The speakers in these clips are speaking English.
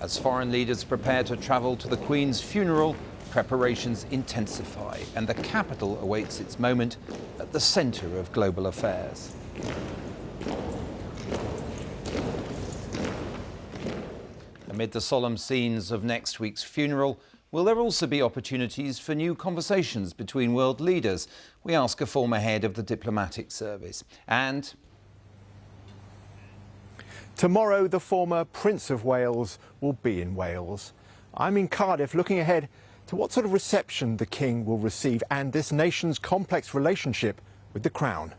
As foreign leaders prepare to travel to the Queen's funeral, preparations intensify and the capital awaits its moment at the centre of global affairs. Amid the solemn scenes of next week's funeral, will there also be opportunities for new conversations between world leaders? We ask a former head of the diplomatic service. And tomorrow, the former Prince of Wales will be in Wales. I'm in Cardiff looking ahead to what sort of reception the King will receive and this nation's complex relationship with the Crown.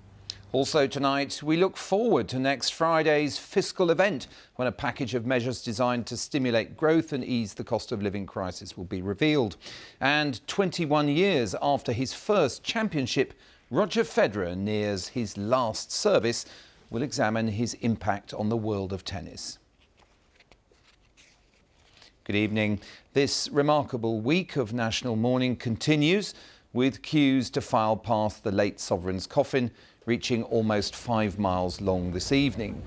Also tonight, we look forward to next Friday's fiscal event when a package of measures designed to stimulate growth and ease the cost of living crisis will be revealed. And 21 years after his first championship, Roger Federer nears his last service. We'll examine his impact on the world of tennis. Good evening. This remarkable week of national mourning continues with queues to file past the late sovereign's coffin, reaching almost 5 miles long this evening.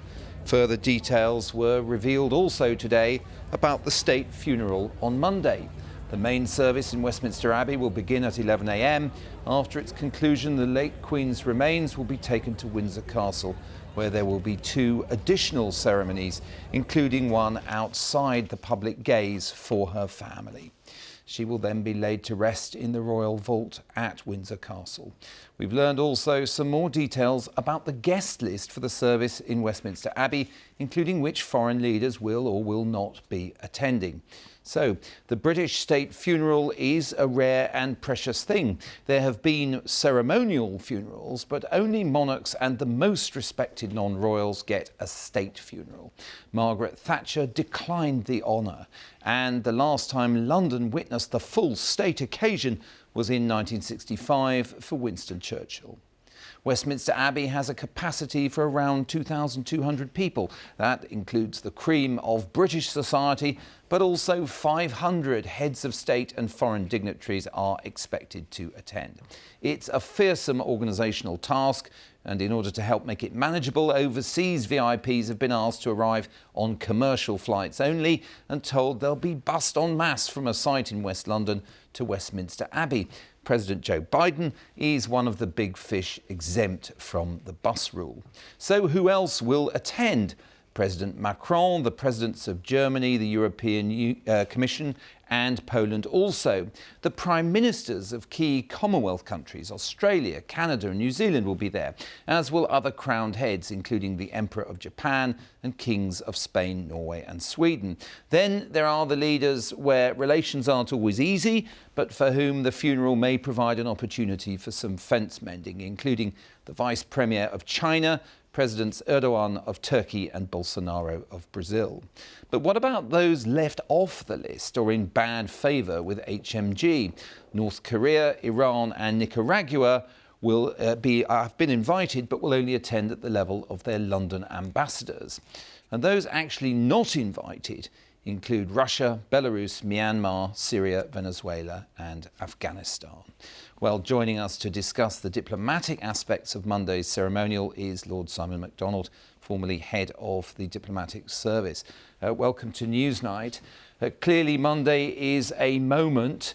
Further details were revealed also today about the state funeral on Monday. The main service in Westminster Abbey will begin at 11 a.m. After its conclusion, the late Queen's remains will be taken to Windsor Castle, where there will be 2 additional ceremonies, including one outside the public gaze for her family. She will then be laid to rest in the Royal Vault at Windsor Castle. We've learned also some more details about the guest list for the service in Westminster Abbey, including which foreign leaders will or will not be attending. So, the British state funeral is a rare and precious thing. There have been ceremonial funerals, but only monarchs and the most respected non-royals get a state funeral. Margaret Thatcher declined the honour, and the last time London witnessed the full state occasion was in 1965 for Winston Churchill. Westminster Abbey has a capacity for around 2,200 people. That includes the cream of British society, but also 500 heads of state and foreign dignitaries are expected to attend. It's a fearsome organisational task, and in order to help make it manageable, overseas VIPs have been asked to arrive on commercial flights only and told they'll be bussed en masse from a site in West London to Westminster Abbey. President Joe Biden is one of the big fish exempt from the bus rule. So who else will attend? President Macron, the presidents of Germany, the European Commission and Poland also. The prime ministers of key Commonwealth countries, Australia, Canada and New Zealand will be there, as will other crowned heads, including the Emperor of Japan and kings of Spain, Norway and Sweden. Then there are the leaders where relations aren't always easy, but for whom the funeral may provide an opportunity for some fence mending, including the Vice Premier of China, Presidents Erdogan of Turkey and Bolsonaro of Brazil. But what about those left off the list or in bad favour with HMG? North Korea, Iran and Nicaragua will have been invited but will only attend at the level of their London ambassadors. And those actually not invited include Russia, Belarus, Myanmar, Syria, Venezuela and Afghanistan. Well, joining us to discuss the diplomatic aspects of Monday's ceremonial is Lord Simon MacDonald, formerly head of the diplomatic service. Welcome to Newsnight. Clearly Monday is a moment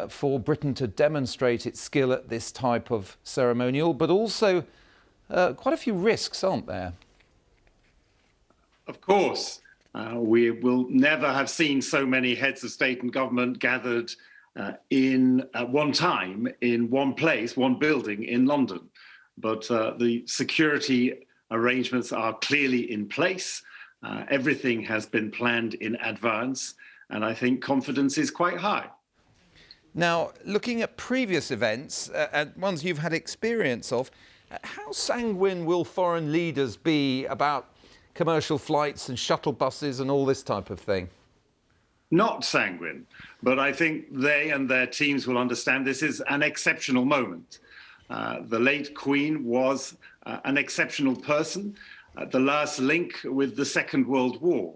for Britain to demonstrate its skill at this type of ceremonial, but also quite a few risks, aren't there? Of course. We will never have seen so many heads of state and government gathered at one time, in one place, one building in London. But the security arrangements are clearly in place. Everything has been planned in advance, and I think confidence is quite high. Now, looking at previous events, and ones you've had experience of, how sanguine will foreign leaders be about commercial flights and shuttle buses and all this type of thing? Not sanguine, but I think they and their teams will understand this is an exceptional moment. The late Queen was an exceptional person, the last link with the Second World War,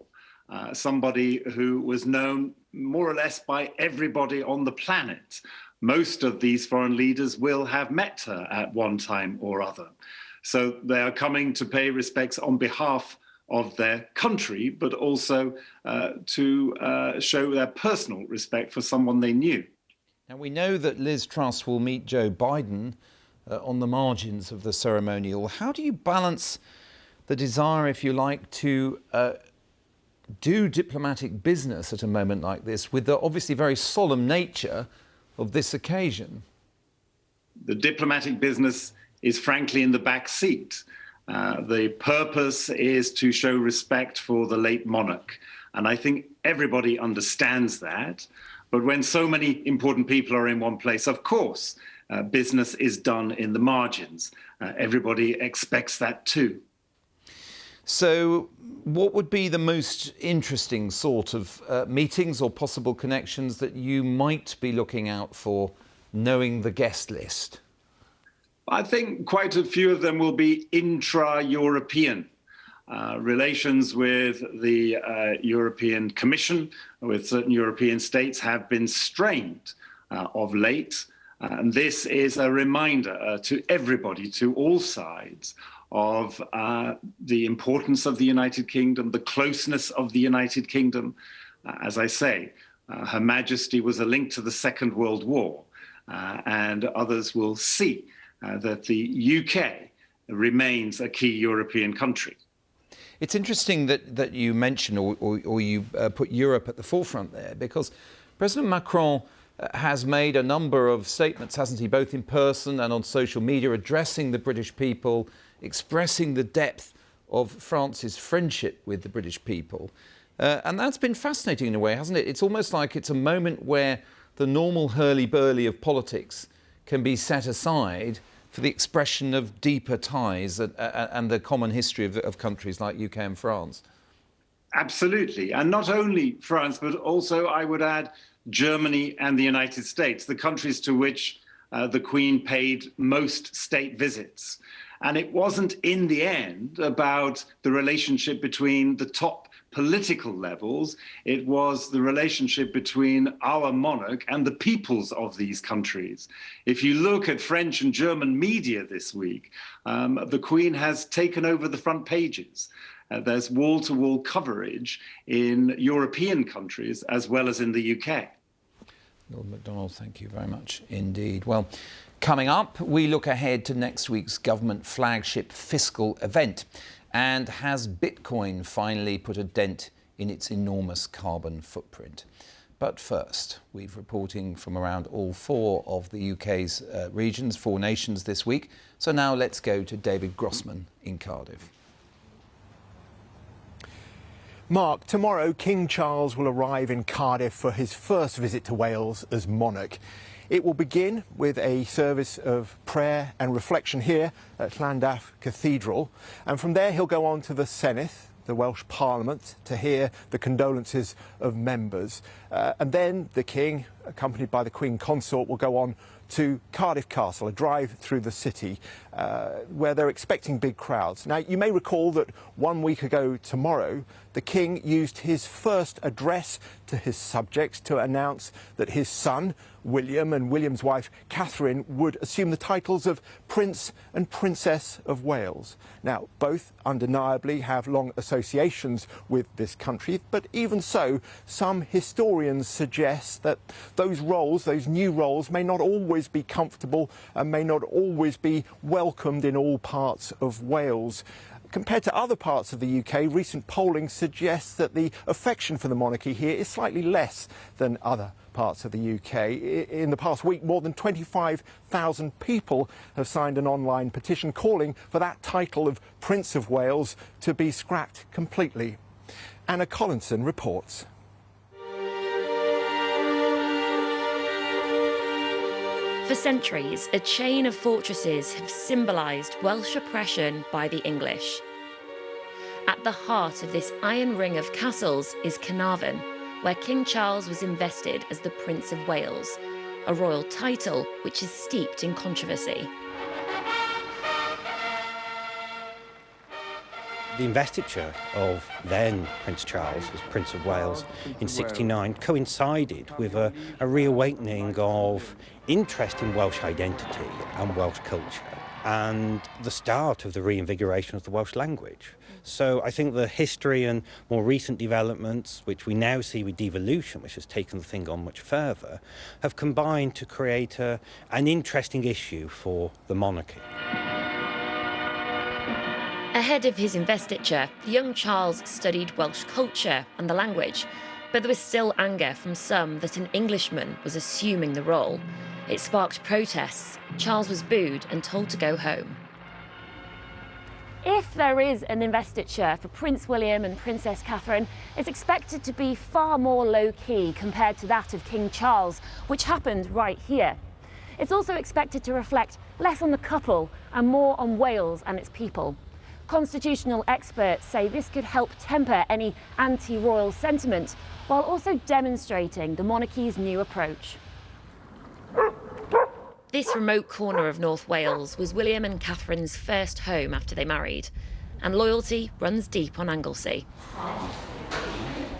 somebody who was known more or less by everybody on the planet. Most of these foreign leaders will have met her at one time or other. So they are coming to pay respects on behalf of their country, but also to show their personal respect for someone they knew. And we know that Liz Truss will meet Joe Biden on the margins of the ceremonial. How do you balance the desire, if you like, to do diplomatic business at a moment like this with the obviously very solemn nature of this occasion? The diplomatic business is frankly in the back seat. The purpose is to show respect for the late monarch. And I think everybody understands that. But when so many important people are in one place, of course, business is done in the margins. Everybody expects that too. So what would be the most interesting sort of meetings or possible connections that you might be looking out for, knowing the guest list? I think quite a few of them will be intra-European. Relations with the European Commission, with certain European states, have been strained of late. And this is a reminder to everybody, to all sides, of the importance of the United Kingdom, the closeness of the United Kingdom. As I say, Her Majesty was a link to the Second World War, and others will see that the UK remains a key European country. It's interesting that you mention or you put Europe at the forefront there, because President Macron has made a number of statements, hasn't he, both in person and on social media, addressing the British people, expressing the depth of France's friendship with the British people. And that's been fascinating in a way, hasn't it? It's almost like it's a moment where the normal hurly-burly of politics can be set aside for the expression of deeper ties and the common history of countries like UK and France. Absolutely. And not only France, but also, I would add, Germany and the United States, the countries to which the Queen paid most state visits. And it wasn't in the end about the relationship between the top political levels. It was the relationship between our monarch and the peoples of these countries. If you look at French and German media this week, the Queen has taken over the front pages. There's wall-to-wall coverage in European countries as well as in the UK. Lord MacDonald, thank you very much indeed. Well, coming up, we look ahead to next week's government flagship fiscal event. And has Bitcoin finally put a dent in its enormous carbon footprint? But first, we're reporting from around all four of the UK's regions, 4 nations this week. So now let's go to David Grossman in Cardiff. Mark, tomorrow King Charles will arrive in Cardiff for his first visit to Wales as monarch. It will begin with a service of prayer and reflection here at Llandaff Cathedral, and from there he'll go on to the Senedd, the Welsh Parliament, to hear the condolences of members. And then the King, accompanied by the Queen Consort, will go on to Cardiff Castle, a drive through the city, where they're expecting big crowds. Now, you may recall that 1 week ago tomorrow, the King used his first address to his subjects to announce that his son, William, and William's wife, Catherine, would assume the titles of Prince and Princess of Wales. Now, both undeniably have long associations with this country, but even so, some historians suggest that those roles, those new roles, may not always be comfortable and may not always be welcomed in all parts of Wales. Compared to other parts of the UK, recent polling suggests that the affection for the monarchy here is slightly less than other parts of the UK. In the past week, more than 25,000 people have signed an online petition calling for that title of Prince of Wales to be scrapped completely. Anna Collinson reports. For centuries, a chain of fortresses have symbolised Welsh oppression by the English. At the heart of this iron ring of castles is Carnarvon, where King Charles was invested as the Prince of Wales, a royal title which is steeped in controversy. The investiture of then Prince Charles as Prince of Wales in '69 coincided with a reawakening of interest in Welsh identity and Welsh culture. and the start of the reinvigoration of the Welsh language. So I think the history and more recent developments, which we now see with devolution, which has taken the thing on much further, have combined to create an interesting issue for the monarchy. Ahead of his investiture, young Charles studied Welsh culture and the language, but there was still anger from some that an Englishman was assuming the role. It sparked protests. Charles was booed and told to go home. If there is an investiture for Prince William and Princess Catherine, it's expected to be far more low-key compared to that of King Charles, which happened right here. It's also expected to reflect less on the couple and more on Wales and its people. Constitutional experts say this could help temper any anti-royal sentiment, while also demonstrating the monarchy's new approach. This remote corner of North Wales was William and Catherine's first home after they married, and loyalty runs deep on Anglesey.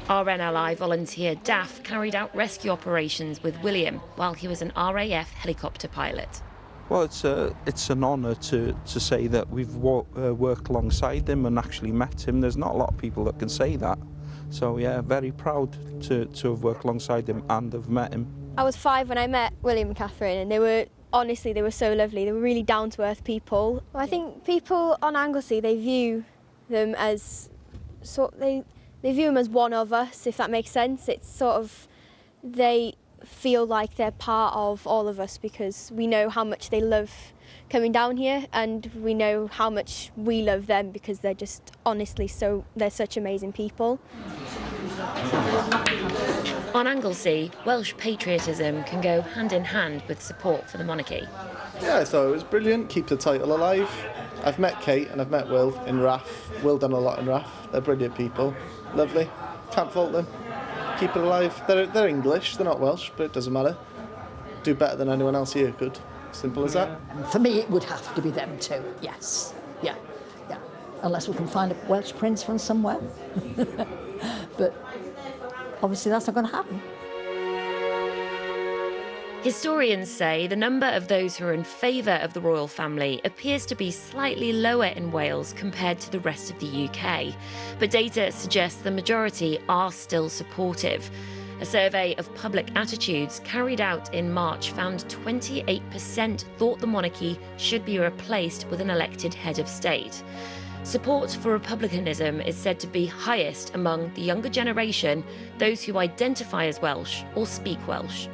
RNLI volunteer Daff carried out rescue operations with William while he was an RAF helicopter pilot. Well, it's an honour to say that we've worked alongside him and actually met him. There's not a lot of people that can say that. So yeah, very proud to have worked alongside him and have met him. I was 5 when I met William and Catherine, and they were so lovely. They were really down-to-earth people. I think people on Anglesey, they view them as they view them as one of us, if that makes sense. It's sort of, they feel like they're part of all of us because we know how much they love coming down here, and we know how much we love them because they're just honestly they're such amazing people. On Anglesey, Welsh patriotism can go hand in hand with support for the monarchy. Yeah, I thought it was brilliant, keep the title alive. I've met Kate and I've met Will in RAF. Will done a lot in RAF. They're brilliant people, lovely, can't fault them. Keep it alive. They're English, they're not Welsh, but it doesn't matter. Do better than anyone else here could. Simple as that. For me, it would have to be them too, yes. Yeah. Unless we can find a Welsh prince from somewhere. But obviously that's not going to happen. Historians say the number of those who are in favour of the royal family appears to be slightly lower in Wales compared to the rest of the UK, but data suggests the majority are still supportive. A survey of public attitudes carried out in March found 28% thought the monarchy should be replaced with an elected head of state. Support for republicanism is said to be highest among the younger generation, those who identify as Welsh or speak Welsh.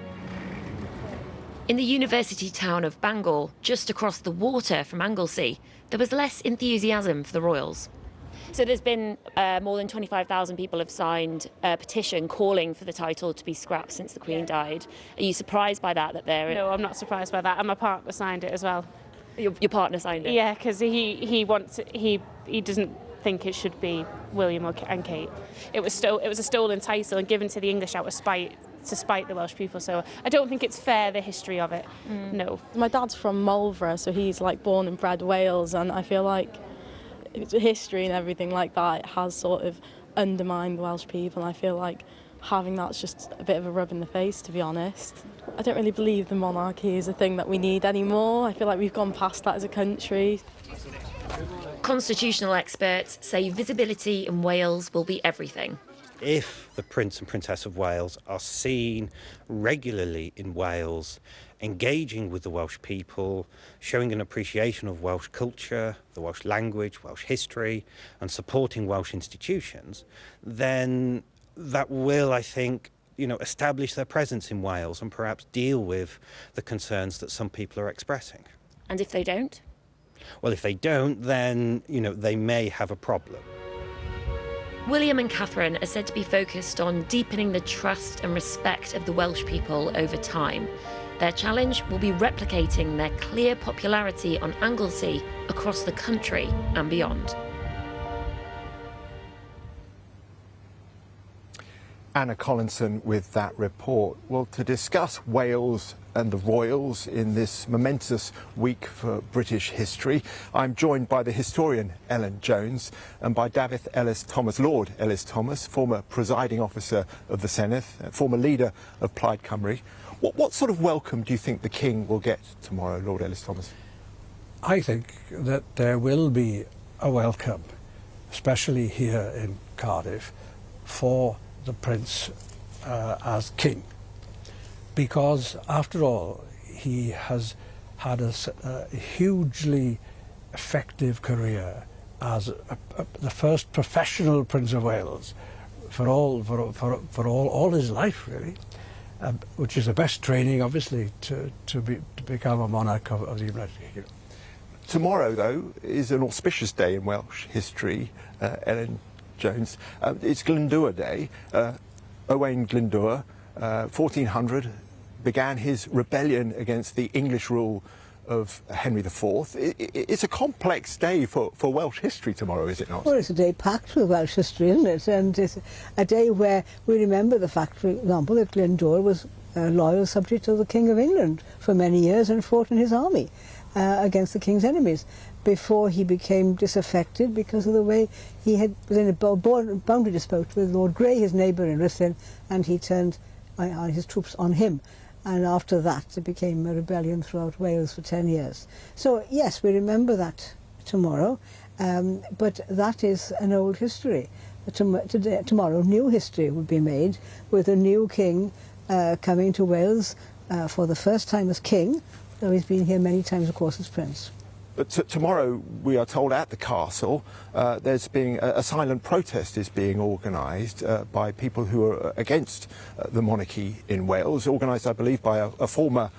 In the university town of Bangor, just across the water from Anglesey, there was less enthusiasm for the royals. So there's been more than 25,000 people have signed a petition calling for the title to be scrapped since the Queen died. Are you surprised by that? No, I'm not surprised by that. And my partner signed it as well. Your partner signed it? Yeah, because he doesn't think it should be William and Kate. It was a stolen title and given to the English out of spite, to spite the Welsh people. So I don't think it's fair, the history of it. No. My dad's from Marlborough, so he's like born and bred Wales, and I feel like history and everything like that has sort of undermined the Welsh people, and I feel like having that's just a bit of a rub in the face, to be honest. I don't really believe the monarchy is a thing that we need anymore. I feel like we've gone past that as a country. Constitutional experts say visibility in Wales will be everything. If the Prince and Princess of Wales are seen regularly in Wales, engaging with the Welsh people, showing an appreciation of Welsh culture, the Welsh language, Welsh history, and supporting Welsh institutions, then that will, I think, establish their presence in Wales and perhaps deal with the concerns that some people are expressing. And if they don't? Well, if they don't, then, they may have a problem. William and Catherine are said to be focused on deepening the trust and respect of the Welsh people over time. Their challenge will be replicating their clear popularity on Anglesey across the country and beyond. Anna Collinson with that report. Well, to discuss Wales and the royals in this momentous week for British history, I'm joined by the historian Ellen Jones and by David Ellis-Thomas, Lord Ellis-Thomas, former presiding officer of the Senedd, former leader of Plaid Cymru. What sort of welcome do you think the King will get tomorrow, Lord Ellis-Thomas? I think that there will be a welcome, especially here in Cardiff, for the Prince as King, because after all he has had a hugely effective career as the first professional Prince of Wales for all his life, really, which is the best training, obviously, to become a monarch of the United Kingdom. Tomorrow, though, is an auspicious day in Welsh history, Ellen Jones. It's Glyndŵr Day. Owain Glyndŵr, 1400, began his rebellion against the English rule of Henry IV. It's a complex day for Welsh history tomorrow, is it not? Well, it's a day packed with Welsh history, isn't it? And it's a day where we remember the fact, for example, that Glyndŵr was a loyal subject of the King of England for many years and fought in his army against the King's enemies before he became disaffected because of the way he was in a boundary dispute with Lord Grey, his neighbour in Rhuthun, and he turned his troops on him. And after that, it became a rebellion throughout Wales for 10 years. So, yes, we remember that tomorrow, but that is an old history. Tomorrow, new history will be made with a new king coming to Wales for the first time as king, though he's been here many times, of course, as prince. But tomorrow, we are told at the castle, there's being a silent protest is being organised by people who are against the monarchy in Wales, organised, I believe, by a former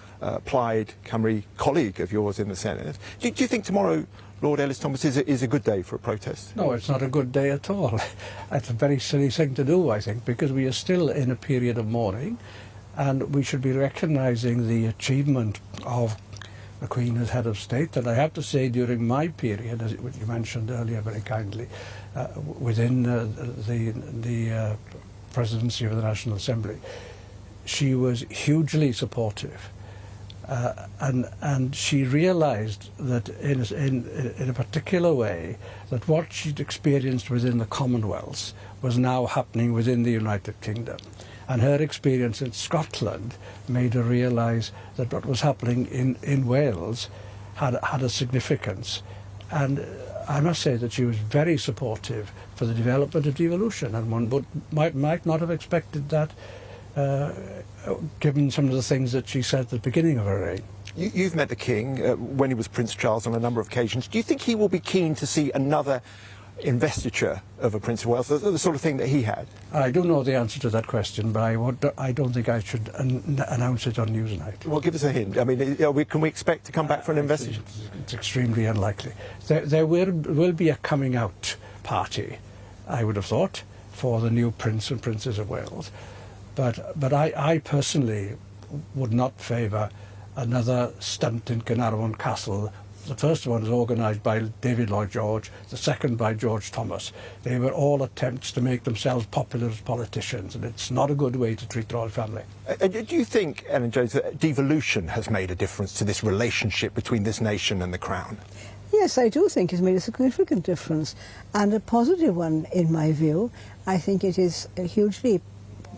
Plaid Cymru colleague of yours in the Senate. Do you think tomorrow, Lord Ellis-Thomas, is a good day for a protest? No, it's not a good day at all. It's a very silly thing to do, I think, because we are still in a period of mourning, and we should be recognising the achievement of the Queen as head of state. And I have to say, during my period, as you mentioned earlier very kindly, within the presidency of the National Assembly, she was hugely supportive. And she realised that in a particular way that what she'd experienced within the Commonwealth was now happening within the United Kingdom. And her experience in Scotland made her realise that what was happening in Wales had a significance. And I must say that she was very supportive for the development of devolution, and one might not have expected that given some of the things that she said at the beginning of her reign. You've met the King when he was Prince Charles on a number of occasions. Do you think he will be keen to see another investiture of a Prince of Wales, the sort of thing that he had? I don't know the answer to that question, but I don't think I should announce it on Newsnight. Well, give us a hint. I mean, can we expect to come back for an investiture? It's extremely unlikely. There will be a coming out party, I would have thought, for the new Prince and Princess of Wales. But I personally would not favour another stunt in Caernarfon Castle. The first one was organised by David Lloyd George, the second by George Thomas. They were all attempts to make themselves popular as politicians, and it's not a good way to treat the royal family. Do you think, Ellen Jones, that devolution has made a difference to this relationship between this nation and the Crown? Yes, I do think it's made a significant difference, and a positive one in my view. I think it is a hugely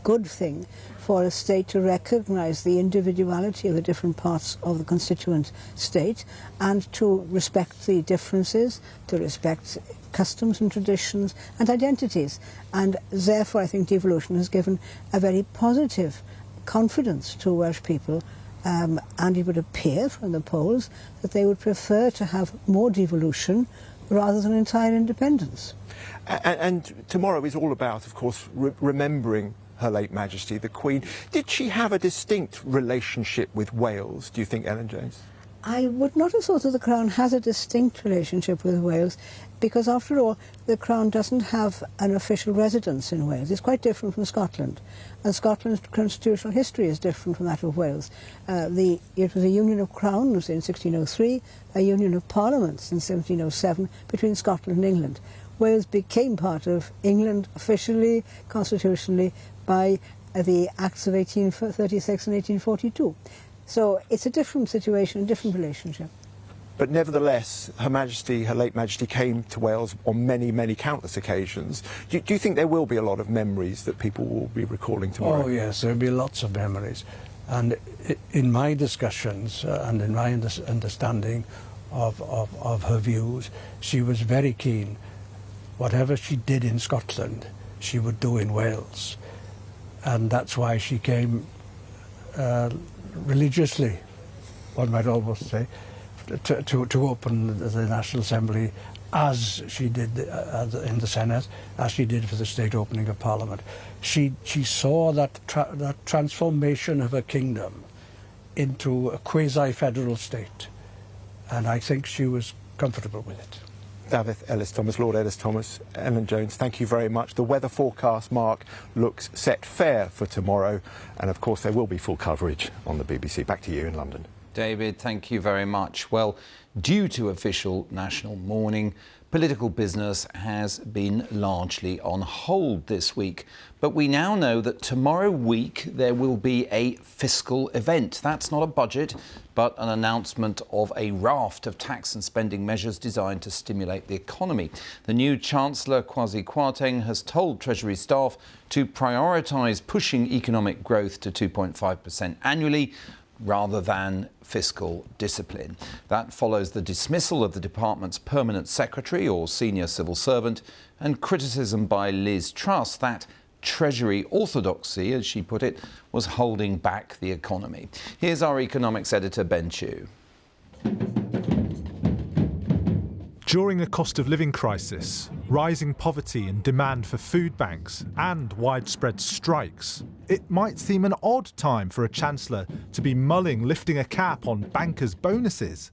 good thing for a state to recognise the individuality of the different parts of the constituent state and to respect the differences, to respect customs and traditions and identities. And therefore I think devolution has given a very positive confidence to Welsh people, and it would appear from the polls that they would prefer to have more devolution rather than entire independence. And tomorrow is all about, of course, remembering Her late Majesty, the Queen. Did she have a distinct relationship with Wales, do you think, Ellen Jones? I would not have thought that the Crown has a distinct relationship with Wales, because after all, the Crown doesn't have an official residence in Wales. It's quite different from Scotland, and Scotland's constitutional history is different from that of Wales. It was a union of crowns in 1603, a union of parliaments in 1707 between Scotland and England. Wales became part of England officially, constitutionally, by the Acts of 1836 and 1842. So it's a different situation, a different relationship. But nevertheless, Her Majesty, Her late Majesty, came to Wales on many, many countless occasions. Do you think there will be a lot of memories that people will be recalling tomorrow? Oh yes, there will be lots of memories. And in my discussions and in my understanding, of her views. She was very keen. Whatever she did in Scotland, she would do in Wales. And that's why she came religiously, one might almost say, to open the National Assembly, as she did in the Senate, as she did for the state opening of Parliament. She saw that transformation of her kingdom into a quasi-federal state, and I think she was comfortable with it. David Ellis-Thomas, Lord Ellis-Thomas, Ellen Jones, thank you very much. The weather forecast, Mark, looks set fair for tomorrow, and of course there will be full coverage on the BBC. Back to you in London. David, thank you very much. Well, due to official national mourning, political business has been largely on hold this week. But we now know that tomorrow week there will be a fiscal event. That's not a budget, but an announcement of a raft of tax and spending measures designed to stimulate the economy. The new Chancellor, Kwasi Kwarteng, has told Treasury staff to prioritise pushing economic growth to 2.5% annually, rather than fiscal discipline. That follows the dismissal of the department's permanent secretary or senior civil servant and criticism by Liz Truss that Treasury orthodoxy, as she put it, was holding back the economy. Here's our economics editor, Ben Chu. During a cost of living crisis, rising poverty and demand for food banks and widespread strikes, it might seem an odd time for a Chancellor to be mulling lifting a cap on bankers' bonuses.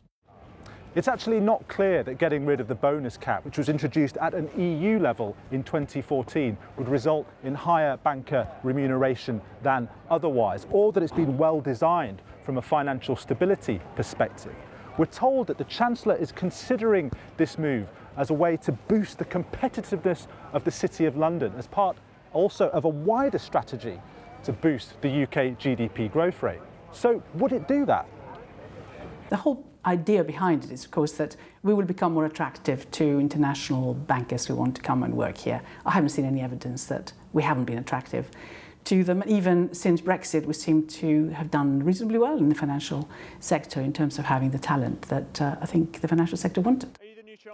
It's actually not clear that getting rid of the bonus cap, which was introduced at an EU level in 2014, would result in higher banker remuneration than otherwise, or that it's been well designed from a financial stability perspective. We're told that the Chancellor is considering this move as a way to boost the competitiveness of the City of London, as part also of a wider strategy to boost the UK GDP growth rate. So would it do that? The whole idea behind it is, of course, that we will become more attractive to international bankers who want to come and work here. I haven't seen any evidence that we haven't been attractive to them. Even since Brexit, we seem to have done reasonably well in the financial sector in terms of having the talent that I think the financial sector wanted.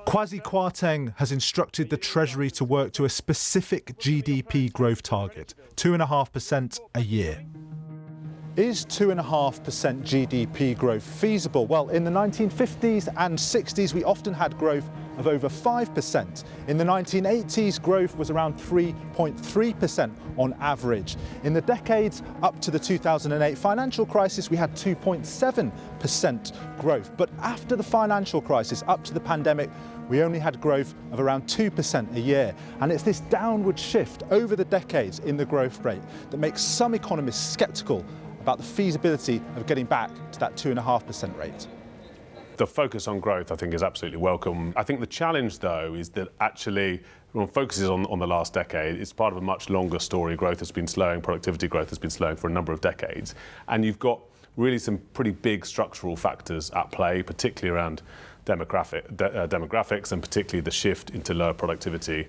Kwasi Kwarteng has instructed the Treasury to work to a specific GDP growth target, 2.5% a year. Is 2.5% GDP growth feasible? Well, in the 1950s and 60s, we often had growth of over 5%. In the 1980s, growth was around 3.3% on average. In the decades up to the 2008 financial crisis, we had 2.7% growth. But after the financial crisis, up to the pandemic, we only had growth of around 2% a year. And it's this downward shift over the decades in the growth rate that makes some economists sceptical about the feasibility of getting back to that 2.5% rate. The focus on growth, I think, is absolutely welcome. I think the challenge, though, is that actually everyone focuses on the last decade. It's part of a much longer story. Growth has been slowing, productivity growth has been slowing for a number of decades. And you've got really some pretty big structural factors at play, particularly around demographics and particularly the shift into lower productivity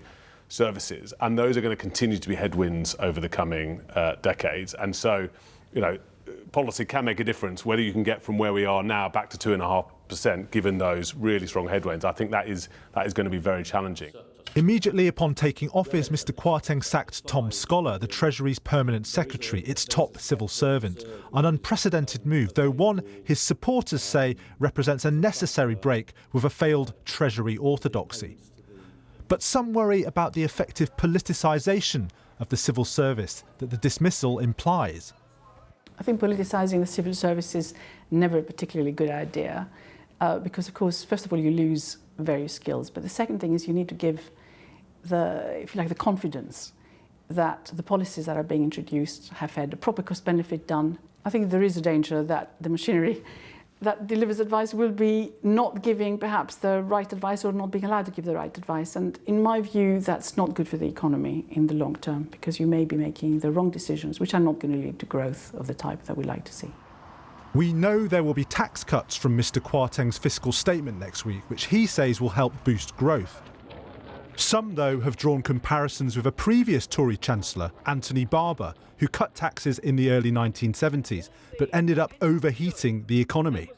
services. And those are going to continue to be headwinds over the coming decades. And so, you know, policy can make a difference, whether you can get from where we are now back to 2.5%, given those really strong headwinds. I think that is going to be very challenging. Immediately upon taking office, Mr Kwarteng sacked Tom Scholar, the Treasury's permanent secretary, its top civil servant. An unprecedented move, though one his supporters say represents a necessary break with a failed Treasury orthodoxy. But some worry about the effective politicisation of the civil service that the dismissal implies. I think politicising the civil service is never a particularly good idea because, of course, first of all, you lose various skills. But the second thing is you need to give if you like, the confidence that the policies that are being introduced have had a proper cost-benefit done. I think there is a danger that the machinery that delivers advice will be not giving perhaps the right advice or not being allowed to give the right advice. And in my view, that's not good for the economy in the long term because you may be making the wrong decisions, which are not going to lead to growth of the type that we like to see. We know there will be tax cuts from Mr Kwarteng's fiscal statement next week, which he says will help boost growth. Some, though, have drawn comparisons with a previous Tory Chancellor, Anthony Barber, who cut taxes in the early 1970s, but ended up overheating the economy.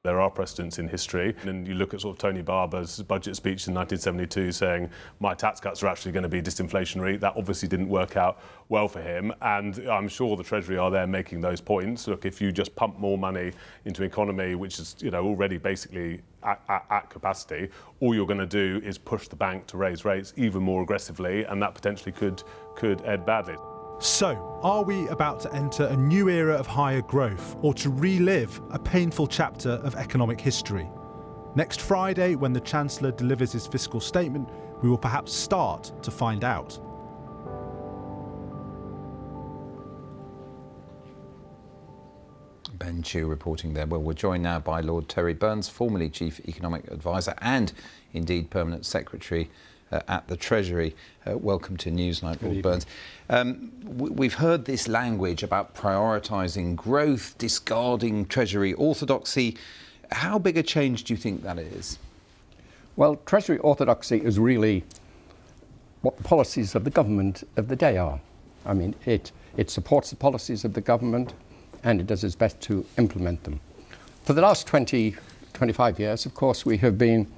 There are precedents in history, and you look at sort of Tony Barber's budget speech in 1972 saying my tax cuts are actually going to be disinflationary. That obviously didn't work out well for him, and I'm sure the Treasury are there making those points. Look, if you just pump more money into an economy which is, you know, already basically at capacity, all you're going to do is push the bank to raise rates even more aggressively, and that potentially could end badly. So, are we about to enter a new era of higher growth, or to relive a painful chapter of economic history? Next Friday, when the Chancellor delivers his fiscal statement, we will perhaps start to find out. Ben Chew reporting there. Well, we're joined now by Lord Terry Burns, formerly Chief Economic Advisor and indeed Permanent Secretary at the Treasury. Welcome to Newsnight, Lord Burns. We've heard this language about prioritising growth, discarding Treasury orthodoxy. How big a change do you think that is? Well, Treasury orthodoxy is really what the policies of the government of the day are. I mean, it supports the policies of the government and it does its best to implement them. For the last 25 years, of course, we have been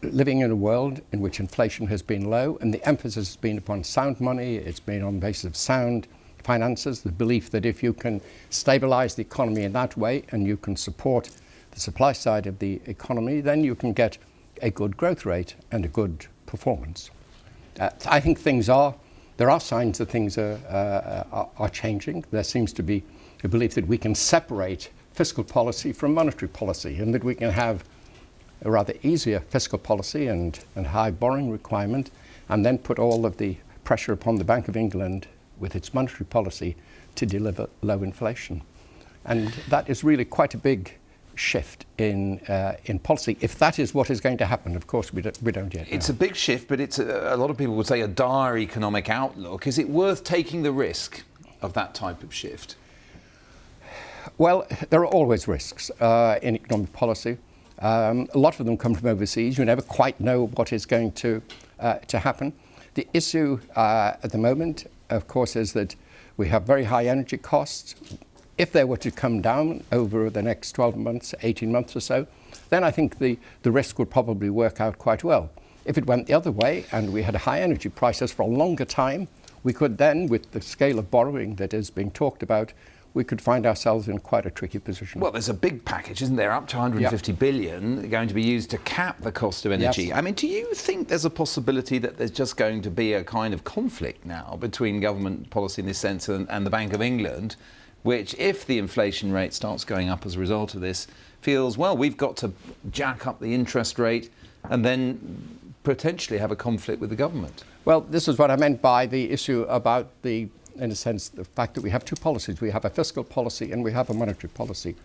living in a world in which inflation has been low, and the emphasis has been upon sound money. It's been on the basis of sound finances, the belief that if you can stabilise the economy in that way and you can support the supply side of the economy, then you can get a good growth rate and a good performance. I think there are signs that things are changing. There seems to be a belief that we can separate fiscal policy from monetary policy, and that we can have a rather easier fiscal policy and high borrowing requirement, and then put all of the pressure upon the Bank of England with its monetary policy to deliver low inflation. And that is really quite a big shift in policy. If that is what is going to happen, of course, we don't yet know. It's a big shift, but it's a lot of people would say a dire economic outlook. Is it worth taking the risk of that type of shift? Well, there are always risks in economic policy. A lot of them come from overseas. You never quite know what is going to happen. The issue at the moment, of course, is that we have very high energy costs. If they were to come down over the next 12 months, 18 months or so, then I think the risk would probably work out quite well. If it went the other way and we had high energy prices for a longer time, we could then, with the scale of borrowing that is being talked about, we could find ourselves in quite a tricky position. Well, there's a big package, isn't there? Up to 150 billion going to be used to cap the cost of energy. Yes. I mean, do you think there's a possibility that there's just going to be a kind of conflict now between government policy in this sense and the Bank of England, which, if the inflation rate starts going up as a result of this, feels, well, we've got to jack up the interest rate and then potentially have a conflict with the government? Well, this is what I meant by the issue about in a sense, the fact that we have two policies. We have a fiscal policy and we have a monetary policy.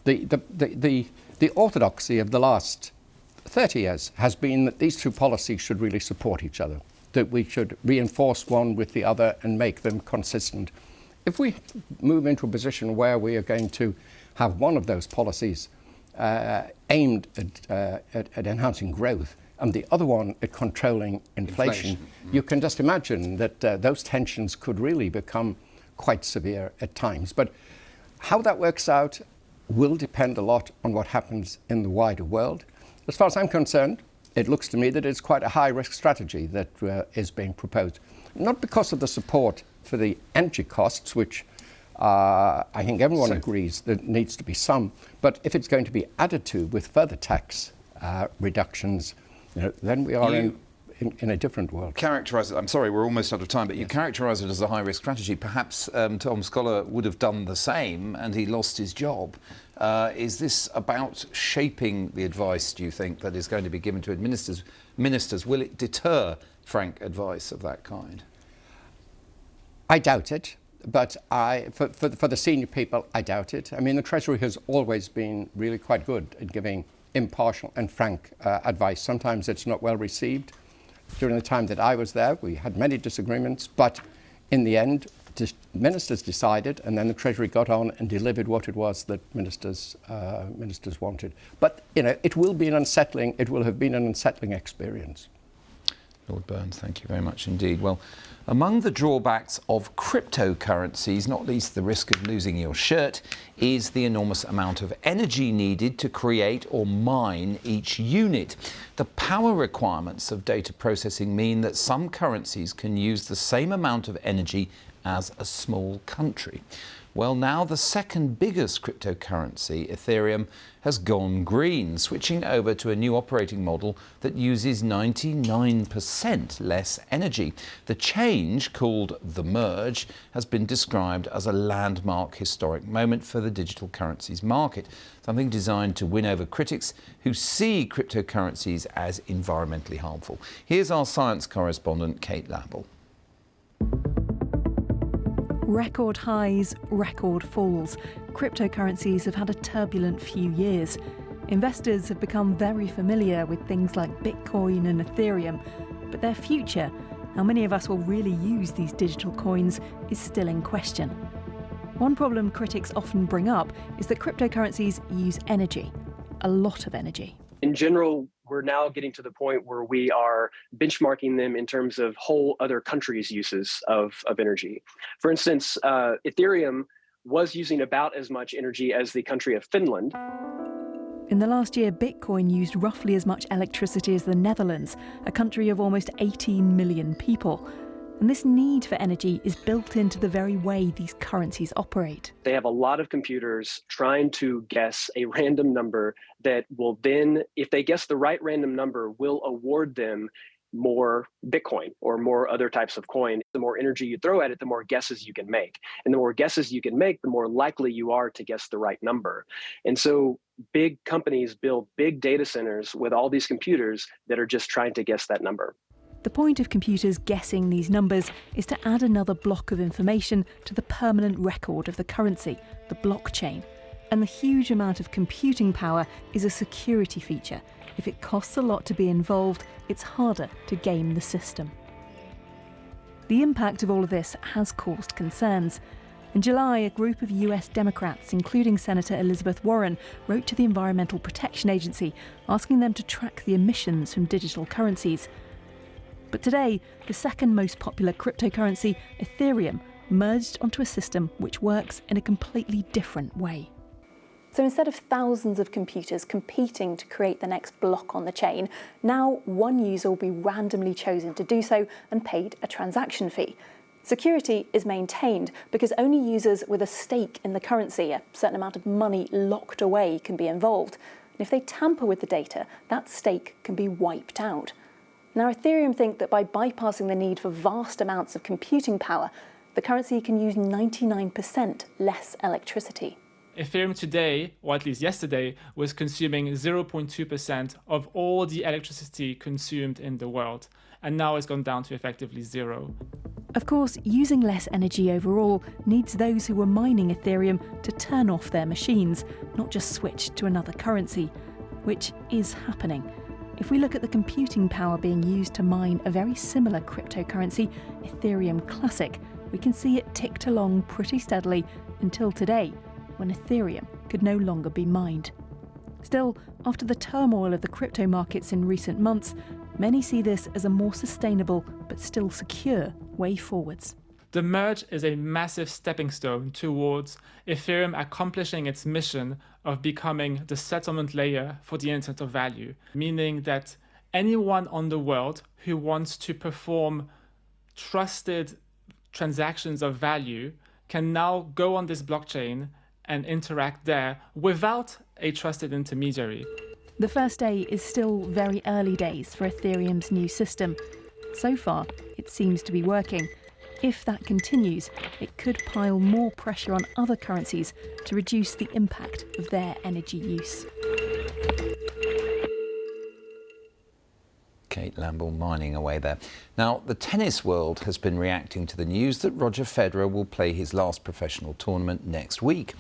The orthodoxy of the last 30 years has been that these two policies should really support each other, that we should reinforce one with the other and make them consistent. If we move into a position where we are going to have one of those policies aimed at enhancing growth and the other one at controlling inflation. You can just imagine that those tensions could really become quite severe at times. But how that works out will depend a lot on what happens in the wider world. As far as I'm concerned, it looks to me that it's quite a high-risk strategy that is being proposed. Not because of the support for the energy costs, which I think everyone agrees there needs to be some, but if it's going to be added to with further tax reductions, then we are in a different world. Characterise it, I'm sorry, we're almost out of time, but you characterise it as a high-risk strategy. Perhaps Tom Scholar would have done the same and he lost his job. Is this about shaping the advice, do you think, that is going to be given to ministers? Will it deter frank advice of that kind? I doubt it, but for the senior people, I doubt it. I mean, the Treasury has always been really quite good at giving impartial and frank advice. Sometimes it's not well received. During the time that I was there, we had many disagreements, but in the end, ministers decided, and then the Treasury got on and delivered what it was that ministers wanted. But it will have been an unsettling experience. Lord Burns, thank you very much indeed. Well, among the drawbacks of cryptocurrencies, not least the risk of losing your shirt, is the enormous amount of energy needed to create or mine each unit. The power requirements of data processing mean that some currencies can use the same amount of energy as a small country. Well, now the second biggest cryptocurrency, Ethereum, has gone green, switching over to a new operating model that uses 99% less energy. The change, called the merge, has been described as a landmark historic moment for the digital currencies market, something designed to win over critics who see cryptocurrencies as environmentally harmful. Here's our science correspondent, Kate Lamble. Record highs, record falls. Cryptocurrencies have had a turbulent few years. Investors have become very familiar with things like Bitcoin and Ethereum, but their future, how many of us will really use these digital coins, is still in question. One problem critics often bring up is that cryptocurrencies use energy, a lot of energy. In general, we're now getting to the point where we are benchmarking them in terms of whole other countries' uses of energy. For instance, Ethereum was using about as much energy as the country of Finland. In the last year, Bitcoin used roughly as much electricity as the Netherlands, a country of almost 18 million people. And this need for energy is built into the very way these currencies operate. They have a lot of computers trying to guess a random number that will then, if they guess the right random number, will award them more Bitcoin or more other types of coin. The more energy you throw at it, the more guesses you can make. And the more guesses you can make, the more likely you are to guess the right number. And so big companies build big data centers with all these computers that are just trying to guess that number. The point of computers guessing these numbers is to add another block of information to the permanent record of the currency, the blockchain. And the huge amount of computing power is a security feature. If it costs a lot to be involved, it's harder to game the system. The impact of all of this has caused concerns. In July, a group of US Democrats, including Senator Elizabeth Warren, wrote to the Environmental Protection Agency, asking them to track the emissions from digital currencies. But today, the second most popular cryptocurrency, Ethereum, merged onto a system which works in a completely different way. So instead of thousands of computers competing to create the next block on the chain, now one user will be randomly chosen to do so and paid a transaction fee. Security is maintained because only users with a stake in the currency, a certain amount of money locked away, can be involved. And if they tamper with the data, that stake can be wiped out. Now, Ethereum think that by bypassing the need for vast amounts of computing power, the currency can use 99% less electricity. Ethereum today, or at least yesterday, was consuming 0.2% of all the electricity consumed in the world, and now it's gone down to effectively zero. Of course, using less energy overall needs those who were mining Ethereum to turn off their machines, not just switch to another currency, which is happening. If we look at the computing power being used to mine a very similar cryptocurrency, Ethereum Classic, we can see it ticked along pretty steadily until today, when Ethereum could no longer be mined. Still, after the turmoil of the crypto markets in recent months, many see this as a more sustainable but still secure way forwards. The merge is a massive stepping stone towards Ethereum accomplishing its mission of becoming the settlement layer for the Internet of Value, meaning that anyone on the world who wants to perform trusted transactions of value can now go on this blockchain and interact there without a trusted intermediary. The first day is still very early days for Ethereum's new system. So far, it seems to be working. If that continues, it could pile more pressure on other currencies to reduce the impact of their energy use. Kate Lamble mining away there. Now, the tennis world has been reacting to the news that Roger Federer will play his last professional tournament next week.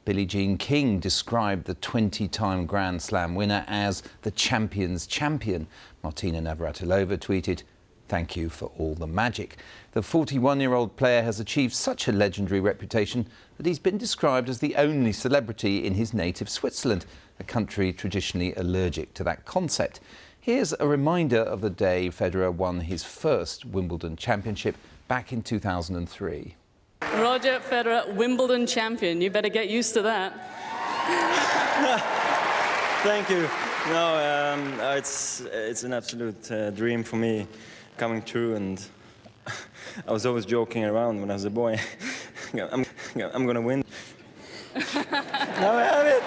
Billie Jean King described the 20-time Grand Slam winner as the champion's champion. Martina Navratilova tweeted, "Thank you for all the magic." The 41-year-old player has achieved such a legendary reputation that he's been described as the only celebrity in his native Switzerland, a country traditionally allergic to that concept. Here's a reminder of the day Federer won his first Wimbledon championship back in 2003. Roger Federer, Wimbledon champion. You better get used to that. Thank you. No, it's an absolute dream for me coming true, and I was always joking around when I was a boy. I'm going to win. Now I have it.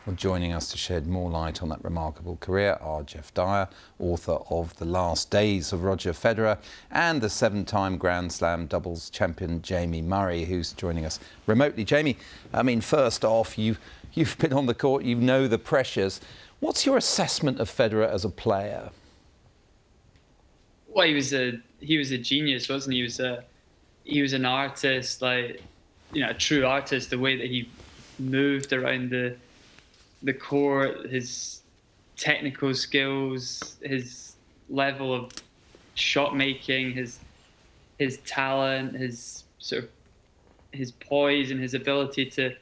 Well, joining us to shed more light on that remarkable career are Jeff Dyer, author of The Last Days of Roger Federer, and the 7-time Grand Slam doubles champion Jamie Murray, who's joining us remotely. Jamie, I mean, first off, you've been on the court, you know the pressures. What's your assessment of Federer as a player? Well, he was a genius, wasn't he? He was an artist, like, you know, a true artist. The way that he moved around the court, his technical skills, his level of shot making, his talent, his sort of his poise and his ability to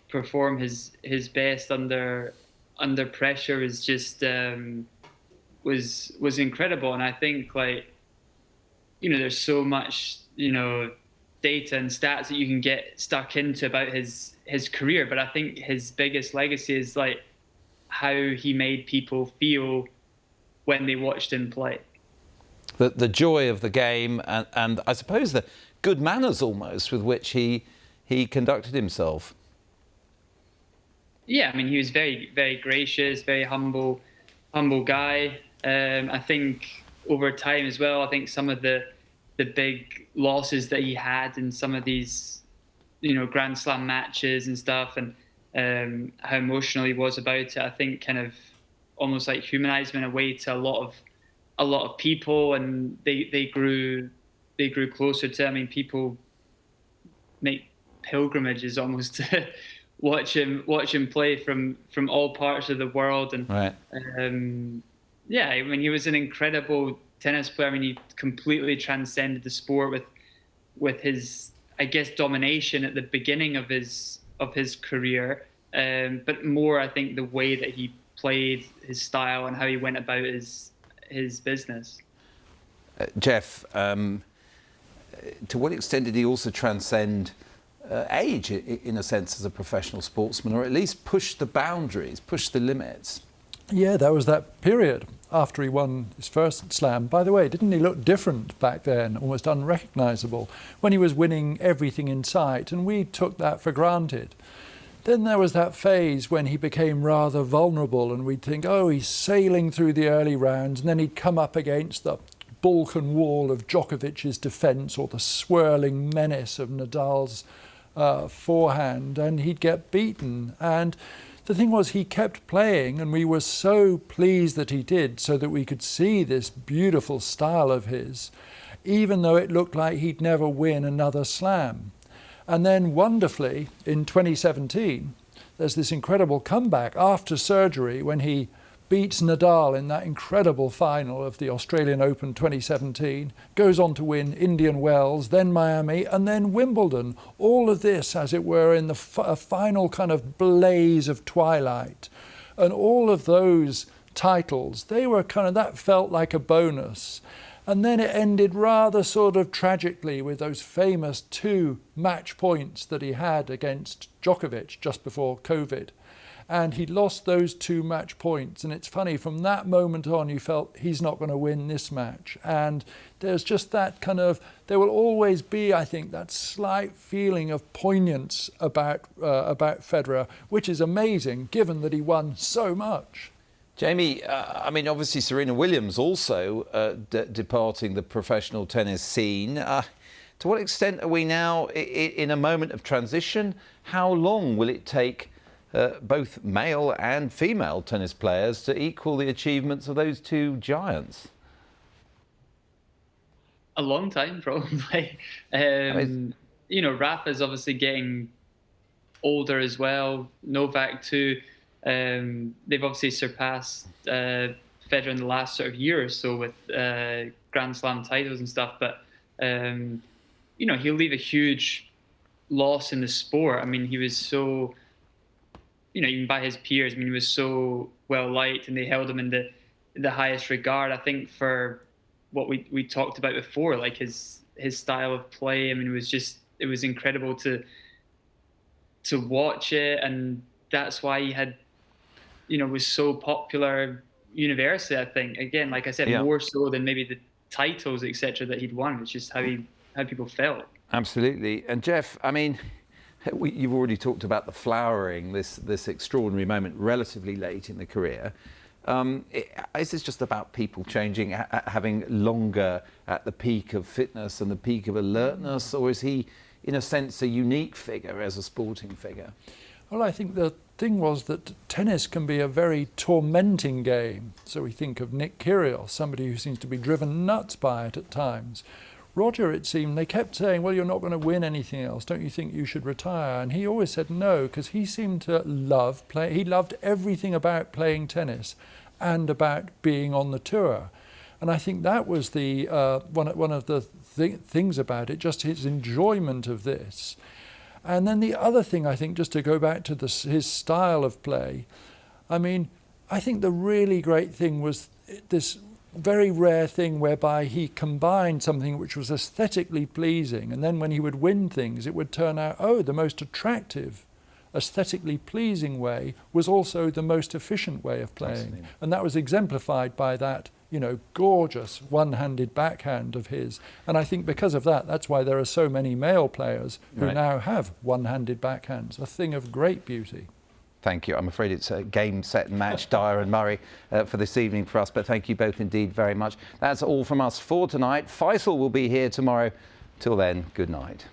perform his best under pressure is just was incredible. And I think, like, you know, there's so much, you know, data and stats that you can get stuck into about his career, but I think his biggest legacy is like how he made people feel when they watched him play. The joy of the game, and I suppose the good manners almost with which he conducted himself. Yeah, I mean, he was very, very gracious, very humble guy. I think over time as well, I think some of the big losses that he had in some of these, you know, Grand Slam matches and stuff, and how emotional he was about it, I think kind of almost like humanized him in a way to a lot of people, and they grew closer to. I mean, people make pilgrimages almost to watch him play from all parts of the world, and right. Yeah, I mean, he was an incredible tennis player. I mean, he completely transcended the sport with his, I guess, domination at the beginning of his career, but more, I think, the way that he played, his style, and how he went about his business. Jeff, to what extent did he also transcend age, in a sense, as a professional sportsman, or at least push the boundaries, push the limits? Yeah, there was that period after he won his first slam. By the way, didn't he look different back then, almost unrecognisable, when he was winning everything in sight, and we took that for granted. Then there was that phase when he became rather vulnerable, and we'd think, oh, he's sailing through the early rounds, and then he'd come up against the Balkan wall of Djokovic's defence, or the swirling menace of Nadal's forehand, and he'd get beaten. And the thing was, he kept playing, and we were so pleased that he did, so that we could see this beautiful style of his, even though it looked like he'd never win another slam. And then wonderfully, in 2017, there's this incredible comeback after surgery when he beats Nadal in that incredible final of the Australian Open 2017, goes on to win Indian Wells, then Miami, and then Wimbledon. All of this, as it were, in the final kind of blaze of twilight. And all of those titles, they were kind of, that felt like a bonus. And then it ended rather sort of tragically with those famous 2 match points that he had against Djokovic just before COVID. And he lost those 2 match points. And it's funny, from that moment on, you felt he's not going to win this match. And there's just that kind of, there will always be, I think, that slight feeling of poignance about Federer, which is amazing, given that he won so much. Jamie, I mean, obviously Serena Williams also departing the professional tennis scene. To what extent are we now in a moment of transition? How long will it take both male and female tennis players to equal the achievements of those 2 giants? A long time, probably. You know, Rafa's obviously getting older as well. Novak too. They've obviously surpassed Federer in the last sort of year or so with Grand Slam titles and stuff. But you know, he'll leave a huge loss in the sport. I mean, he was so even by his peers. I mean, he was so well liked, and they held him in the highest regard. I think for what we talked about before, like his style of play. I mean, it was incredible to watch it, and that's why he had, was so popular universally. I think, again, like I said, more so than maybe the titles, etc., that he'd won. It's just how people felt. Absolutely. And Jeff, I mean, you've already talked about the flowering, this extraordinary moment relatively late in the career. Is this just about people changing, having longer at the peak of fitness and the peak of alertness, or is he, in a sense, a unique figure as a sporting figure? Well, I think the thing was that tennis can be a very tormenting game. So we think of Nick Kyrgios, somebody who seems to be driven nuts by it at times. Roger, it seemed, they kept saying, well, you're not going to win anything else. Don't you think you should retire? And he always said no, because he seemed to love play. He loved everything about playing tennis and about being on the tour. And I think that was the one of the things about it, just his enjoyment of this. And then the other thing, I think, just to go back to his style of play, I mean, I think the really great thing was this very rare thing whereby he combined something which was aesthetically pleasing, and then when he would win things, it would turn out, oh, the most attractive, aesthetically pleasing way was also the most efficient way of playing. And that was exemplified by that, gorgeous one-handed backhand of his. And I think because of that, that's why there are so many male players who now have one-handed backhands, a thing of great beauty. Thank you. I'm afraid it's a game, set and match, Dyer and Murray, for this evening for us, but thank you both indeed very much. That's all from us for tonight. Faisal will be here tomorrow. Till then, good night.